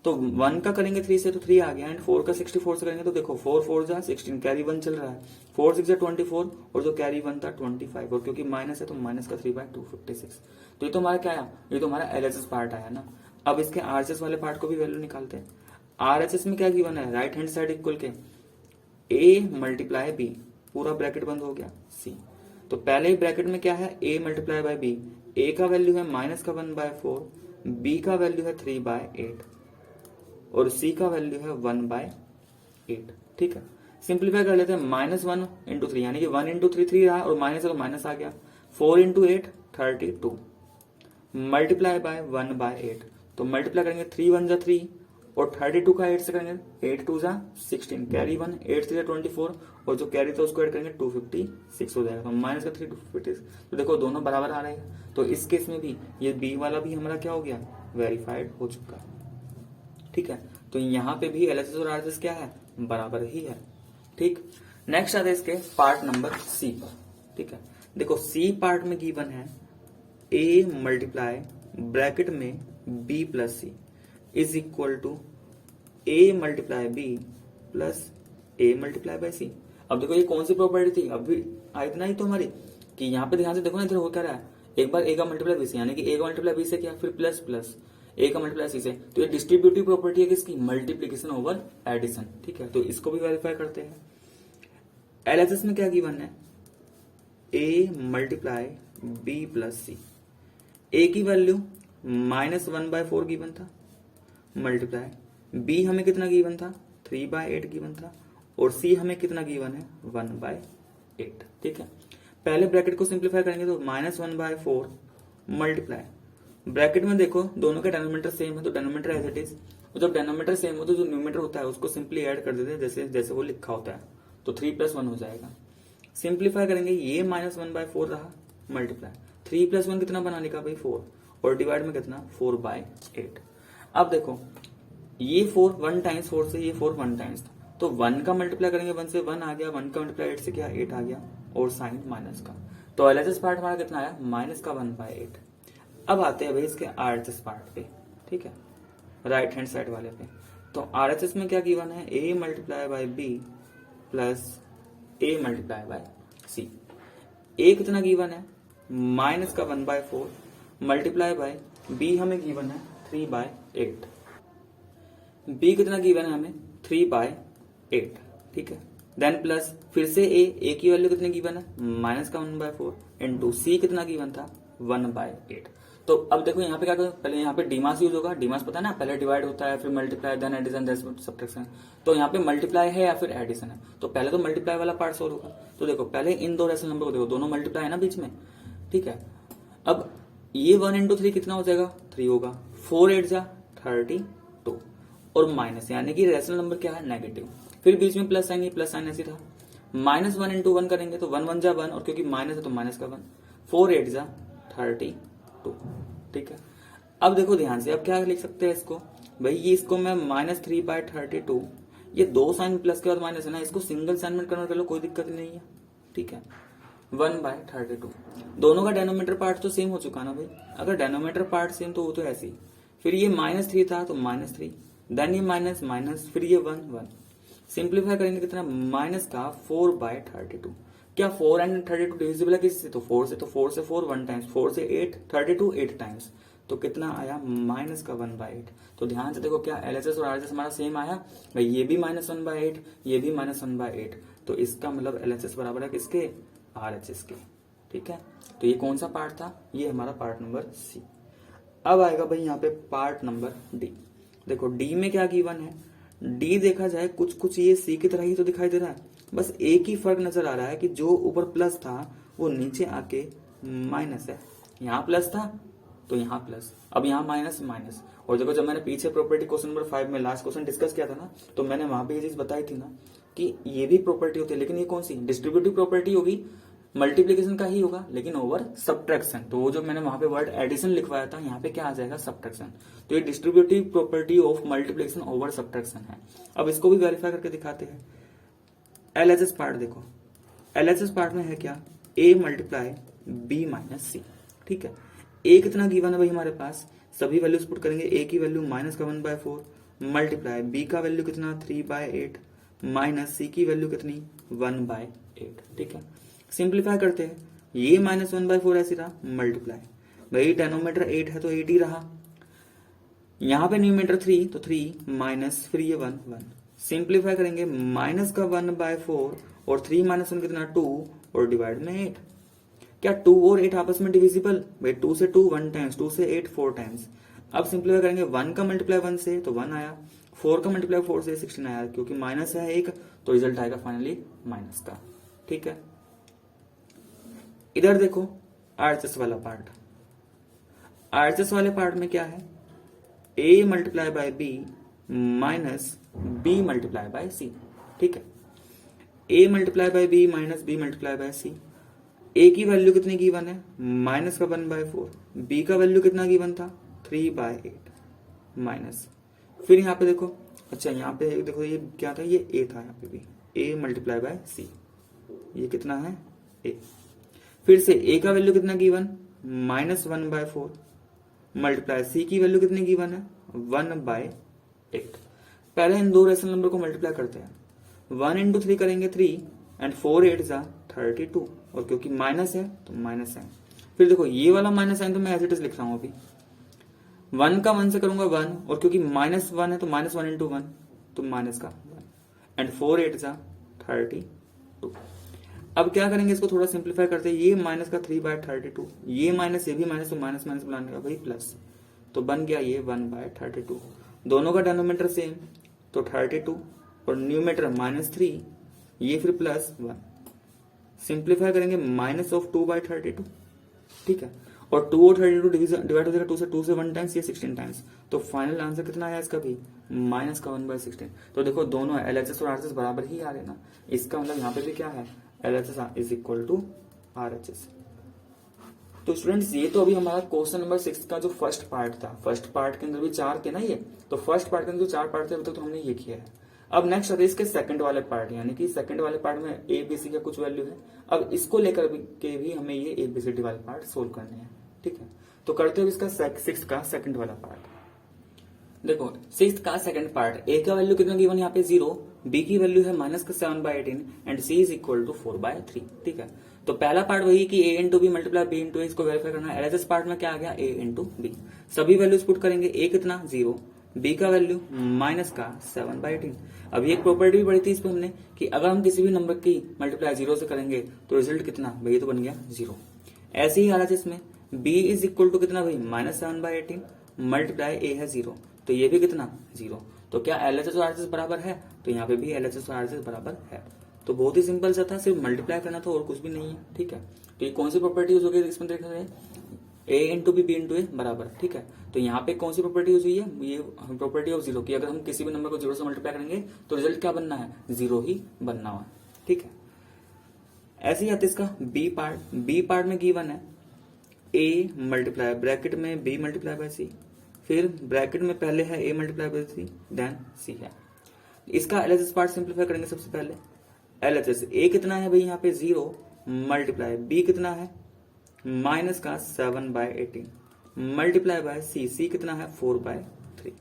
तो 1 का करेंगे 3 से तो 3 आ गया, एंड 4 का 64 से करेंगे तो देखो 4 4 जा 16, कैरी 1 चल रहा है, 4 6 जा 24, और जो कैरी 1 था 25, और क्योंकि माइनस है तो माइनस का 3/2 56। तो ये तो हमारा क्या आया? ये तो हमारा एलएचएस पार्ट आया ना। अब इसके आरएचएस वाले पार्ट को भी वैल्यू निकालते हैं। आरएचएस में क्या गिवन है? राइट हैंड साइड इक्वल के ए मल्टीप्लाई बी, पूरा ब्रैकेट बंद हो गया, सी। तो पहले ही ब्रैकेट में क्या है? A multiply bye B. ए का वैल्यू है माइनस का 1/4, बी का वैल्यू है 3/8, और सी का वैल्यू है 1/8। ठीक है, सिंप्लीफाई कर लेते हैं। -1 इंटू 3, यानी कि 1 इंटू 3 3 रहा, और माइनस है तो माइनस आ गया। 4 इंटू 8 32, मल्टीप्लाई बाय 1/8, तो मल्टीप्लाई करेंगे 3 1 जा 3, और 32 का 8 से करेंगे 8 2 जा 16, कैरी 1, 8 3 जा 24, और जो कैरी था उसको ऐड करेंगे 256 हो जाएगा, तो माइनस का 3 256। तो देखो दोनों बराबर आ रहे हैं। तो इस केस में भी ये बी वाला भी हमारा क्या हो गया? वेरीफाइड हो चुका। ठीक है, तो यहाँ पे भी एलएचएस और आरएचएस क्या है? बराबर ही है। ठीक, नेक्स्ट आता है इसके पार्ट नंबर सी पर। ठीक है, देखो सी पार्ट में गिवन है ए मल्टीप्लाई ब्रैकेट में B plus C is equal to A multiply B plus A multiply by C. अब देखो ये कौन सी प्रॉपर्टी थी, अभी आई थी ना ये तो हमारी, कि यहाँ पे ध्यान से देखो ना इधर हो क्या रहा है, एक बार ए का मल्टीप्लाई बी से, यानी कि ए का मल्टीप्लाई बी से क्या, फिर प्लस प्लस ए का मल्टीप्लाई सी से। तो ये डिस्ट्रीब्यूटिव प्रॉपर्टी है किसकी, मल्टीप्लीकेशन ओवर एडिशन। ठीक है, तो इसको भी वेरीफाई करते हैं। एलएचएस में क्या गिवन है, ए मल्टीप्लाई बी प्लस सी। ए की वैल्यू -1/4 गिवन था, मल्टीप्लाई बी हमें कितना गिवन था, 3/8 गिवन था, और सी हमें कितना गिवन है, 1/8। ठीक है, पहले ब्रैकेट को सिंप्लीफाई करेंगे तो -1/4 मल्टीप्लाई, ब्रैकेट में देखो दोनों का डिनोमिनेटर सेम है तो डिनोमिनेटर एज इट इज, और जब डिनोमिनेटर सेम हो तो जो न्यूमरेटर होता है उसको सिंपली ऐड कर देते हैं जैसे जैसे वो लिखा होता है, तो 3 + 1 हो जाएगा। सिंप्लीफाई करेंगे, ये -1/4 रहा, मल्टीप्लाई 3 + 1 कितना बना लिखा भाई 4, और डिवाइड में कितना 4/8। अब देखो ये 4 1 टाइम्स 4 से, ये 4 1 टाइम्स था, तो 1 का मल्टीप्लाई करेंगे 1 से 1 आ गया, 1 का मल्टीप्लाई 8 से क्या 8 आ गया, और साइन माइनस का, तो एलएचएस पार्ट हमारा कितना आया, -1/8। अब आते हैं भाई इसके आरएचएस पार्ट पे। ठीक है, राइट हैंड साइड वाले पे, तो आरएचएस में क्या गिवन है, a multiply by b plus a multiply by c। a कितना गिवन है, -1/4 मल्टीप्लाई बाय b हमें गिवन है 3/8, b कितना गिवन है हमें 3/8। ठीक है, देन प्लस फिर से a की वैल्यू कितनी गिवन है, -1/4 इंटू c कितना गिवन था 1/8। तो अब देखो यहाँ पे क्या करो, पहले यहाँ पे डीमास यूज होगा, डीमास पता है ना, पहले डिवाइड होता है फिर multiply then addition then subtraction, तो यहाँ पे मल्टीप्लाई है या फिर एडिशन है, तो पहले तो मल्टीप्लाई वाला पार्ट सोल्व होगा। तो देखो पहले इन दो रेशनल नंबर को देखो, दोनों मल्टीप्लाई है ना बीच में। ठीक है, अब ये 1 × 3 कितना हो जाएगा, 3 होगा, 4 8 जा 32, और माइनस यानी कि रेशनल नंबर क्या है, नेगेटिव, फिर बीच में प्लस साइन, प्लस साइन ऐसी था, -1 × 1 करेंगे तो 1 1 जा 1, और क्योंकि माइनस है तो माइनस का 1, 4 8 जा 32। ठीक है, अब देखो ध्यान से, अब क्या लिख सकते हैं इसको, भाई ये इसको मैं -3/32, ये दो साइन प्लस के बाद माइनस है ना, इसको सिंगल साइन में कन्वर्ट कर लो, कोई दिक्कत नहीं है। ठीक है, 1/32, दोनों का डेनोमीटर पार्ट तो सेम हो चुका ना भाई, अगर डेनोमीटर पार्ट सेम तो वो तो ऐसे ही, फिर ये -3 था तो -3, देन ये माइनस माइनस, फिर ये 1 1, सिंप्लीफाई करेंगे कितना, माइनस का 4/32। क्या 4 एंड 32 डिविजिबल है किससे, तो 4 से, तो 4 से 4 1 टाइम्स, 4 से 8 32 8 टाइम्स, तो कितना आया -1/8। तो ध्यान से देखो क्या एलएचएस और आरएचएस हमारा सेम आया भाई, ये भी -1/8, ये भी -1/8, तो इसका मतलब एलएचएस बराबर है किसके, आरएचएस के। ठीक है, तो ये कौन सा पार्ट था, ये हमारा पार्ट नंबर सी। अब आएगा भाई यहाँ पे पार्ट नंबर डी। देखो डी में क्या गिवन है, डी देखा जाए कुछ कुछ ये सी की तरह ही तो दिखाई दे रहा है, बस एक ही फर्क नजर आ रहा है कि जो ऊपर प्लस था वो नीचे आके माइनस है, यहाँ प्लस था तो यहाँ प्लस, अब यहाँ माइनस माइनस। और देखो जब मैंने पीछे प्रॉपर्टी क्वेश्चन नंबर 5 में लास्ट क्वेश्चन डिस्कस किया था ना, तो मैंने वहां पे ये चीज बताई थी ना कि ये भी प्रॉपर्टी होती है, लेकिन ये कौन सी डिस्ट्रीब्यूटिव प्रॉपर्टी होगी, मल्टीप्लीकेशन का ही होगा लेकिन ओवर सब्ट्रैक्शन। तो वो जो मैंने वहां पे वर्ड एडिशन लिखवाया था, यहाँ पे क्या आ जाएगा, सब्ट्रैक्शन। तो ये distributive property of multiplication over subtraction है। अब इसको भी वेरीफाई करके दिखाते हैं। एलएचएस पार्ट देखो, एलएचएस पार्ट में है क्या, a मल्टीप्लाई b माइनस सी। ठीक है, a कितना गिवन है भाई हमारे पास, सभी वैल्यूज पुट करेंगे, a की वैल्यू -1/4 मल्टीप्लाई b का वैल्यू कितना 3/8 माइनस c की वैल्यू कितनी 1/8। ठीक है, सिंप्लीफाई करते हैं, ये -1/4 ऐसे रहा, मल्टीप्लाई भाई डेनोमीटर 8 है तो 8 ही रहा, यहाँ पे न्यूमेटर 3 तो 3 माइनस फिर ये 1 1, सिंप्लीफाई करेंगे माइनस का 1/4 और 3 - 1 कितना 2 और डिवाइड में 8। क्या 2 और 8 आपस में डिविजिबल, भाई 2 से 2 1 टाइम्स, 2 से 8 4 टाइम्स। अब सिंप्लीफाई करेंगे, 1 का मल्टीप्लाई 1 से तो 1 आया, 4 का मल्टीप्लाई 4 से 16 आया, क्योंकि माइनस है 1 तो रिजल्ट आएगा फाइनली माइनस का। ठीक है, इधर देखो आरएचएस वाला पार्ट, आरएचएस वाले पार्ट में क्या है, a multiply by b minus b multiply by c। ठीक है, a multiply by b minus b multiply by c। a की वैल्यू कितनी गिवन है, माइनस का 1/4, b का वैल्यू कितना गिवन था 3/8 माइनस, फिर यहाँ पे देखो, अच्छा यहाँ पे देखो ये क्या था, ये a था, यहाँ पे भी a मल्टीप्लाई बाय c, ये कितना है a। फिर से a का वैल्यू कितना गिवन -1/4 मल्टीप्लाई c की वैल्यू कितनी गिवन है 1/8। पहले इन दो रेशनल नंबर को मल्टीप्लाई करते हैं, 1 इंटू 3 करेंगे 3 एंड 4 8 जा 32, और क्योंकि माइनस है तो माइनस है। फिर देखो ये वाला माइनस साइन तो मैं एज इट इज लिख रहा हूं अभी, 1 का 1 से करूंगा 1, और क्योंकि माइनस 1 है तो माइनस 1 इंटू 1 तो माइनस का 1 एंड 4 8 जा 32। अब क्या करेंगे, इसको थोड़ा सिंप्लीफाई करते हैं, ये माइनस का 3/32, ये माइनस ये भी माइनस, तो माइनस माइनस बुलाने का भाई प्लस, तो बन गया ये 1/32। दोनों का डिनोमिनेटर सेम तो 32 और न्यूमेटर -3, ये फिर +1, सिंप्लीफाई करेंगे माइनस ऑफ 2/32, ठीक है। और 2 और 32 डिवाइड हो जाएगा 2 से 1 टाइम्स, ये 16 टाइम्स, तो फाइनल आंसर कितना आया इसका भी माइनस का 1/16। तो देखो दोनों LHS और RHS बराबर ही आ रहे ना, इसका मतलब यहाँ पे भी क्या है, LHS is equal to RHS। तो स्टूडेंट्स ये तो अभी हमारा क्वेश्चन नंबर 6 का जो फर्स्ट पार्ट था, फर्स्ट पार्ट के अंदर भी 4 थे ना ये, तो फर्स्ट पार्ट के अंदर जो 4 पार्ट थे अभी तक तो हमने ये किया है। अब नेक्स्ट आते हैं इसके सेकंड वाले पार्ट, यानी कि सेकंड वाले पार्ट में ABC का कुछ वैल्यू है, अब इसको लेकर के भी हमें ये ABCD वाले पार्ट सोल्व करने हैं, ठीक है। तो करते हुए इसका 6 का सेकंड वाला पार्ट। देखो 6 का सेकंड पार्ट, A का वैल्यू कितना गिवन यहाँ पे 0, B की वैल्यू है -7/18 and C is equal to 4/3, ठीक है। तो पहला पार्ट वही कि A into B multiply B into इसको वेरीफाई करना है। LHS पार्ट में क्या आ गया, A इंटू बी, सभी वैल्यूज पुट करेंगे, A कितना 0, B का वैल्यू -7/18। अब ये एक प्रॉपर्टी भी पढ़ी थी इस पे हमने कि अगर हम किसी भी नंबर की मल्टीप्लाई 0 से करेंगे तो रिजल्ट कितना भाई, ये तो बन गया 0। ऐसे ही RHS में B इज इक्वल टू कितना भाई -7/18 मल्टीप्लाई A है 0, तो ये भी कितना 0। तो क्या LHS और RHS बराबर है, तो यहाँ पे भी LHS और RHS बराबर है। तो बहुत ही सिंपल सा था, सिर्फ मल्टीप्लाई करना था और कुछ भी नहीं है, ठीक है। तो ये कौन सी प्रॉपर्टी यूज होगी इसमें देख रहे हैं, A इंटू बी इंटू ए बराबर, ठीक है। तो यहाँ पे कौन सी प्रॉपर्टी यूज हुई है, ये प्रॉपर्टी ऑफ 0 की, अगर हम किसी भी नंबर को 0 से मल्टीप्लाई करेंगे तो रिजल्ट क्या बनना है, 0 ही बनना हुआ, ठीक है। ऐसे ही आता है इसका बी पार्ट में गिवन है A मल्टीप्लाई ब्रैकेट में B मल्टीप्लाई बाय C, फिर ब्रैकेट में पहले है A multiply by C then C है। इसका LHS पार्ट सिंप्लीफाई करेंगे सबसे पहले। LHS A कितना है भाई यहाँ पे 0 मल्टीप्लाई B कितना है माइनस का 7/18 मल्टीप्लाई बाय C कितना है 4/3,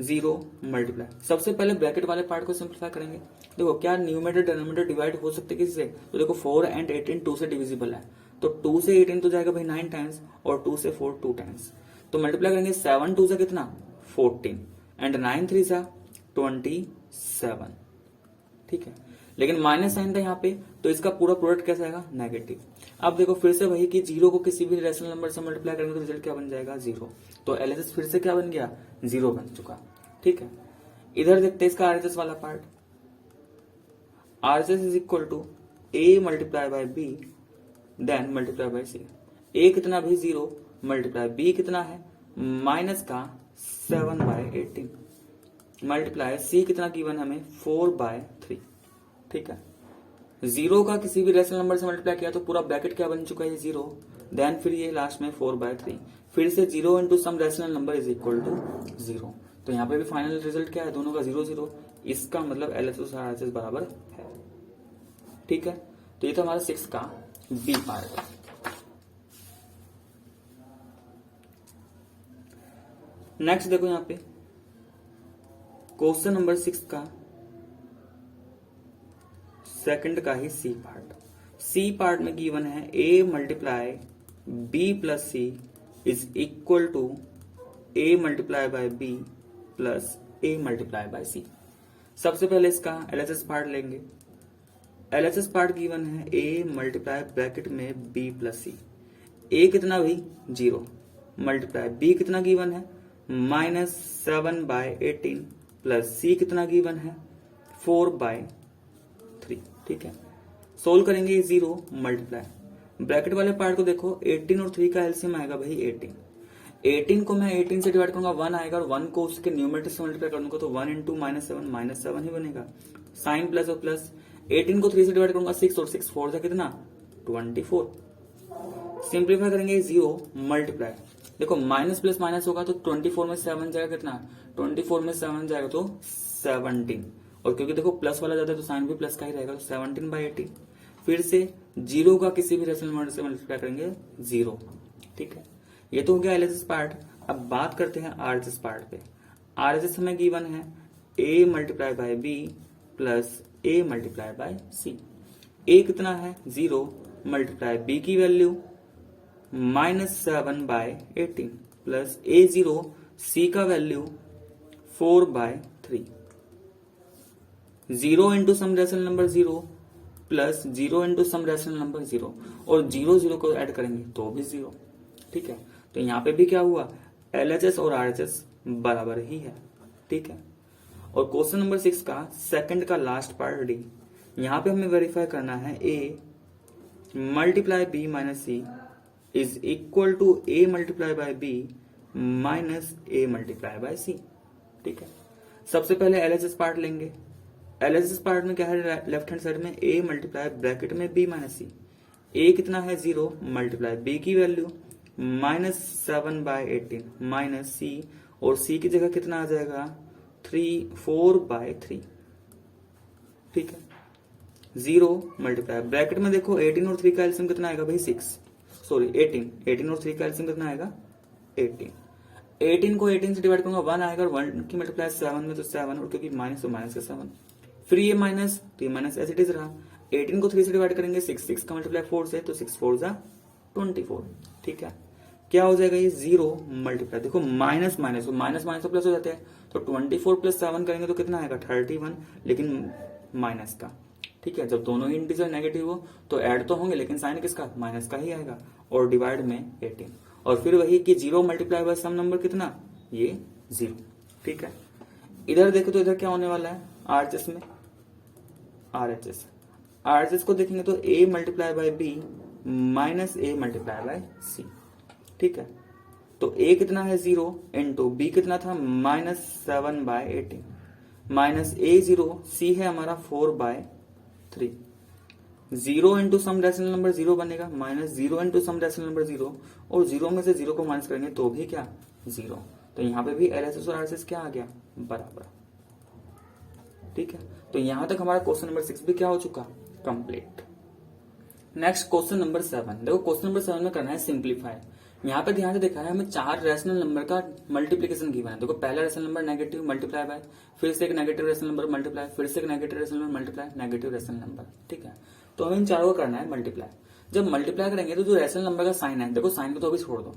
0 मल्टीप्लाई। सबसे पहले ब्रैकेट वाले पार्ट को सिंप्लीफाई करेंगे। देखो क्या न्यूमेरेटर डिनोमिनेटर डिवाइड हो सकते किसी से, तो देखो 4 एंड 18 2 से डिविजिबल है, तो 2 से 18 तो जाएगा भाई 9 टाइम्स और 2 से 4 2 टाइम्स, तो मल्टीप्लाई करेंगे 7 2 से कितना 14 एंड 9 3 से 27, ठीक है। लेकिन माइनस साइन था यहाँ पे, तो इसका पूरा प्रोडक्ट कैसा आएगा नेगेटिव। अब देखो फिर से वही कि 0 को किसी भी रेशनल नंबर से मल्टीप्लाई करेंगे तो रिजल्ट क्या बन जाएगा 0, तो LHS फिर से क्या बन गया 0 बन चुका, ठीक है। इधर देखते हैं इसका RHS वाला part. RHS is equal to A multiply by B then multiply by C। A कितना भी 0 मल्टीप्लाई B कितना है माइनस का 7/18 मल्टीप्लाई C कितना गिवन हमें 4/3, ठीक है। 0 का किसी भी रेशनल नंबर से मल्टीप्लाई किया तो पूरा ब्रैकेट क्या बन चुका है 0, देन फिर ये लास्ट में 4/3, फिर से 0 into some rational number is equal to 0। तो यहाँ पे भी फाइनल रिजल्ट क्या है, दोनों का 0 0, इसका मतलब LHS और RHS बराबर है, ठीक है। तो ये तो हमारा 6 का बी पार्ट है। नेक्स्ट देखो यहाँ पे क्वेश्चन नंबर 6 का सेकंड का ही सी पार्ट में गिवन है A multiply B plus C is equal to A multiply by B plus A multiply by C। सबसे पहले इसका LHS पार्ट लेंगे। LHS पार्ट गिवन है A मल्टीप्लाई ब्रैकेट में B प्लस C। A कितना भाई 0 मल्टीप्लाई B कितना given है -7/18 प्लस C कितना गिवन है 4/3, ठीक है। सोल्व करेंगे 0 मल्टीप्लाई ब्रैकेट वाले पार्ट को देखो 18 और 3 का एलसीएम आएगा भाई 18 को मैं 18 से डिवाइड करूंगा 1 आएगा और 1 को उसके न्यूमरेटर से मल्टीप्लाई कर दूंगा तो 1 इंटू -7 ही बनेगा, साइन प्लस और प्लस। 18 को 3 से डिवाइड करूंगा 6 और 6 4 था कितना 24। सिंप्लीफाई करेंगे 0 मल्टीप्लाई, देखो माइनस प्लस माइनस होगा तो 24 में 7 जाएगा कितना 24 में 7 जाएगा तो 17, और क्योंकि देखो प्लस वाला जाता है तो साइन भी प्लस का ही रहेगा तो 17/18। फिर से 0 का किसी भी रेशनल नंबर से मल्टीप्लाई करेंगे 0, ठीक है। ये तो हो गया LHS पार्ट। अब बात करते हैं RHS पार्ट पे। RHS हमें गिवन है A multiply by B plus A multiply by C. A कितना है 0 मल्टीप्लाई बी की वैल्यू -7/18 प्लस ए 0 सी का value 4/3। 0 into some rational number 0 plus 0 into some rational number 0 और 0 को ऐड करेंगे तो भी 0। ठीक है, तो यहाँ पे भी क्या हुआ, LHS और RHS बराबर ही है। ठीक है, और क्वेश्चन नंबर 6 का सेकंड का लास्ट पार्ट डी, यहाँ पे हमें वेरीफाई करना है A multiply B minus C is equal to A multiply by B minus A multiply by C। ठीक है, सबसे पहले LHS पार्ट लेंगे। LHS पार्ट में क्या है, लेफ्ट हैंड साइड में A मल्टीप्लाई ब्रैकेट में B माइनस C। A कितना है 0 मल्टीप्लाई B की वैल्यू -7/18 माइनस C और C की जगह कितना आ जाएगा 4/3। ठीक है, 0 मल्टीप्लाई ब्रैकेट में देखो 18 और 3 का एलसीएम कितना आएगा भाई 18 और 3 का एलसीएम कितना आएगा 18 को 18 से डिवाइड करूंगा 1 आएगा और 1 की मल्टीप्लाई 7 में तो 7 और क्योंकि माइनस तो माइनस का 7, फिर ये माइनस तो ये माइनस एज इट इज रहा। 18 को 3 से डिवाइड करेंगे 6 का मल्टीप्लाई 4 से तो 6 4 जा 24। ठीक है, क्या हो जाएगा ये 0 मल्टीप्लाई, देखो माइनस माइनस तो माइनस माइनस तो प्लस हो जाते हैं, तो 24 प्लस 7 करेंगे तो कितना आएगा 31, लेकिन माइनस का। ठीक है, जब दोनों ही इंटीजर नेगेटिव हो तो ऐड तो होंगे लेकिन साइन किसका, माइनस का ही आएगा, और डिवाइड में 18 और फिर वही कि 0 मल्टीप्लाई बाय सम नंबर कितना, ये 0। ठीक है, इधर देखो तो इधर क्या होने वाला है RHS में, RHS को देखेंगे तो A multiply by B minus A multiply by C। ठीक है, तो A कितना है 0 इंटू B कितना था -7/18 माइनस A0 C है हमारा 4/3। 0 इंटू सम रैशनल नंबर 0 बनेगा minus 0 into some rational number 0 और 0 में से 0 को माइनस करेंगे तो भी क्या 0। तो यहाँ पे भी LHS और RHS क्या आ गया बराबर। ठीक है, तो यहां तक हमारा क्वेश्चन नंबर 6 भी क्या हो चुका कंप्लीट। नेक्स्ट क्वेश्चन नंबर 7, देखो क्वेश्चन नंबर 7 में करना है सिंप्लीफाई। यहाँ पे ध्यान से देखा है हमें 4 रैशनल नंबर का मल्टीप्लीकेशन गिवन है। देखो पहला rational number negative multiply by, फिर से एक नेगेटिव रैशनल नंबर मल्टीप्लाई, फिर से एक negative rational number multiply, negative rational number. ठीक है, तो हमें इन चारों का करना है मल्टीप्लाई। जब मल्टीप्लाई करेंगे तो जो रैशनल नंबर का साइन है, देखो साइन को तो अभी छोड़ दो,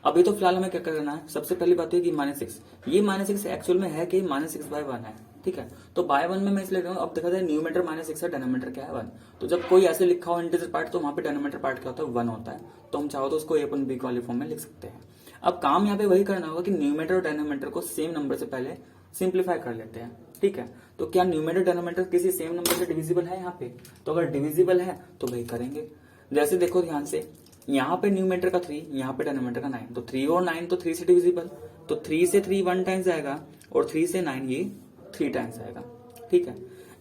अभी तो फिलहाल हमें क्या करना है, सबसे पहली बात है कि -6, ये -6 एक्चुअल में है कि -6/1 है। ठीक है, तो बाय 1 में मैं इसलिए रहा हूँ, अब देखा जाए न्यूमेटर -6 है, डेनोमीटर क्या है 1, तो जब कोई ऐसे लिखा हो इंटीजर पार्ट तो वहां पे डेनोमीटर पार्ट क्या होता है 1 होता है, तो हम चाहो तो उसको A/B वाले फॉर्म में लिख सकते हैं। अब काम यहाँ पे वही करना होगा कि न्यूमेटर और डेनोमीटर को सेम नंबर से पहले सिंप्लीफाई कर लेते हैं। ठीक है, तो क्या न्यूमेटर डेनोमीटर किसी सेम नंबर से डिविजिबल है यहाँ पे, तो अगर डिविजिबल है तो वही करेंगे। जैसे देखो ध्यान से, यहाँ पे न्यूमेटर का 3, यहाँ पे डेनोमीटर का 9, तो 3 और 9 तो 3 से डिविजिबल, तो 3 से 3 1 टाइम्स आएगा और 3 से 9 ये 3 टाइम्स आएगा। ठीक है,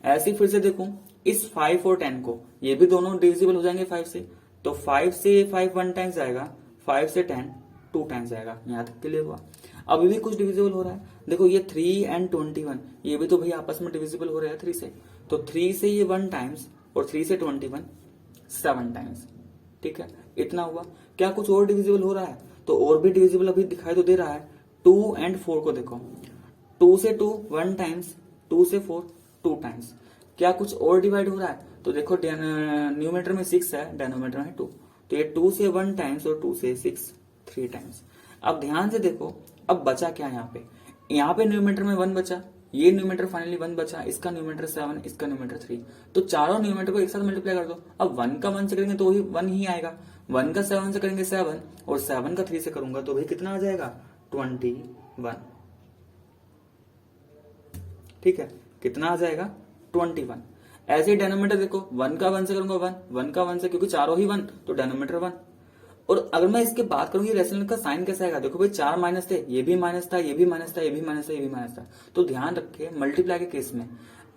ऐसे फिर से देखो इस 5 और 10 को, ये भी दोनों डिविजिबल हो जाएंगे 5 से, तो 5 से 5 1 टाइम्स आएगा, 5 से 10 2 टाइम्स आएगा। यहाँ तक क्लियर हुआ। अभी भी कुछ डिविजिबल हो रहा है, देखो ये 3 and 21 ये भी तो भाई आपस में डिविजिबल हो रहा है 3 से, तो 3 से ये 1 टाइम्स और 3 से 21 7 टाइम्स। ठीक है, इतना हुआ। क्या कुछ और डिविजिबल हो रहा है, तो और भी डिविजिबल अभी दिखाई तो दे रहा है। 2 and 4 को देखो, 2 से 2 1 टाइम्स, 2 से 4 2 टाइम्स। क्या कुछ और डिवाइड हो रहा है, तो देखो न्यूमेटर में 6 है, डेनोमीटर में 2, तो ये 2 से 1 टाइम्स और 2 से 6 3 टाइम्स। अब ध्यान से देखो, अब बचा क्या यहाँ पे न्यूमेटर में 1 बचा, ये न्यूमेटर फाइनली 1 बचा, इसका न्यूमेटर 7, इसका न्यूमेटर 3, तो चारों न्यूमेटर को एक साथ मल्टीप्लाई कर दो। अब 1 का 1 से करेंगे तो ही 1 ही आएगा, 1 का 7 से करेंगे 7 और 7 का 3 से करूंगा तो भाई कितना आ जाएगा 21। ठीक है, कितना आ जाएगा 21। ऐसे ही डेनोमीटर देखो, 1 का 1 से करूंगा 1 का 1 से, क्योंकि चारों ही 1 तो डेनोमीटर 1। और अगर मैं इसके बात करूंगी रैशनल का साइन कैसे आएगा, देखो भाई 4 माइनस थे, ये भी माइनस था, ये भी माइनस था, ये भी माइनस था, ये भी माइनस था, तो ध्यान रखिए मल्टीप्लाई के केस में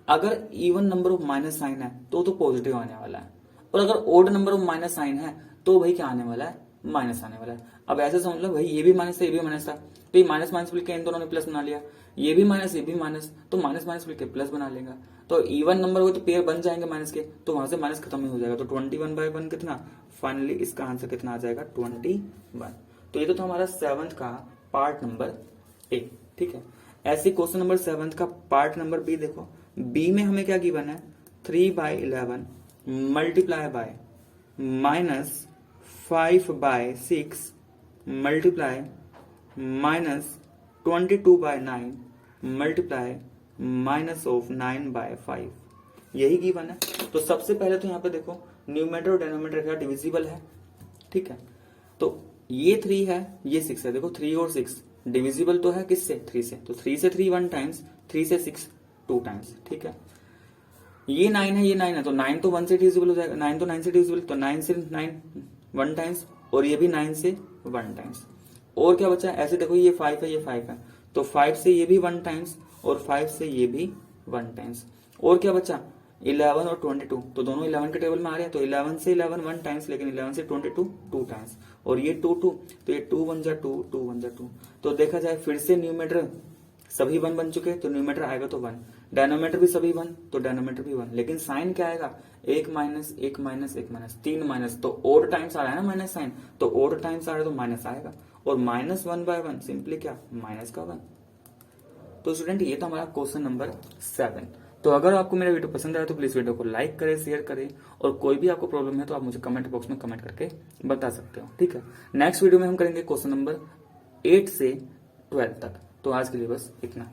अगर even number of minus sign है तो पॉजिटिव आने वाला है, और अगर odd number of minus sign है तो भाई क्या आने वाला है माइनस आने वाला है। अब ऐसे समझ लो भाई ये भी माइनस था, ये भी माइनस था, तो ये माइनस माइनस मिलकर इन दोनों ने प्लस बना लिया, ये भी माइनस ये भी माइनस, तो माइनस माइनस मिलकर प्लस बना लेगा, तो इवन नंबर हो तो पेयर बन जाएंगे माइनस के, तो वहां से माइनस खत्म ही हो जाएगा, तो 21/1 कितना, फाइनली इसका आंसर कितना आ जाएगा 21। तो ये तो था हमारा 7th का पार्ट नंबर A। ठीक है, ऐसे क्वेश्चन नंबर 7th का पार्ट नंबर B देखो, बी में हमें क्या गिवन है 3/11 multiply by minus 5/6 multiply minus 22/9 multiply minus of 9/5 यही गिवन है। तो सबसे पहले तो यहाँ पे देखो न्यूमरेटर और डिनोमिनेटर क्या डिविजिबल है, ठीक है। तो ये 3 है ये 6 है, देखो 3 और 6 डिविजिबल तो है किससे 3 से, तो 3 से 3 1 टाइम्स, 3 से 6 2 टाइम्स, ठीक है। ये 9 है ये 9 है तो 9 तो 1 से डिविजिबल हो जाएगा, 9 तो 9 से डिविजिबल, तो 9 से 9 1 टाइम्स और ये भी 9 से 1 टाइम्स। और क्या बचा ऐसे देखो ये 5 है ये 5 है तो 5 से ये भी 1 टाइम्स और 5 से ये भी 1 टाइम्स। और क्या बचा 11 और 22 तो दोनों 11 के टेबल में आ रहे हैं तो 11 से 11 1 टाइम्स लेकिन 11 से 22 2 टाइम्स और ये 2 2 तो ये 2 1 जा 2 2 1 जा 2। तो देखा जाए फिर से न्यूमरेटर सभी 1 बन चुके तो न्यूमरेटर आएगा तो 1, डायनोमीटर भी सभी 1 तो डायनोमीटर भी 1, लेकिन साइन क्या आएगा 1 माइनस 1 माइनस 1 माइनस 3 माइनस, तो और टाइम्स आ रहा है ना माइनस साइन, तो और टाइम्स आ रहा है तो माइनस आएगा और माइनस 1/1 सिंपली क्या माइनस का 1। तो स्टूडेंट ये था हमारा क्वेश्चन नंबर 7। तो अगर आपको मेरा वीडियो पसंद आया तो प्लीज वीडियो को लाइक करें शेयर करें और कोई भी आपको प्रॉब्लम है तो आप मुझे कमेंट बॉक्स में कमेंट करके बता सकते हो, ठीक है। नेक्स्ट वीडियो में हम करेंगे क्वेश्चन नंबर 8 से 12 तक। तो आज के लिए बस इतना ही।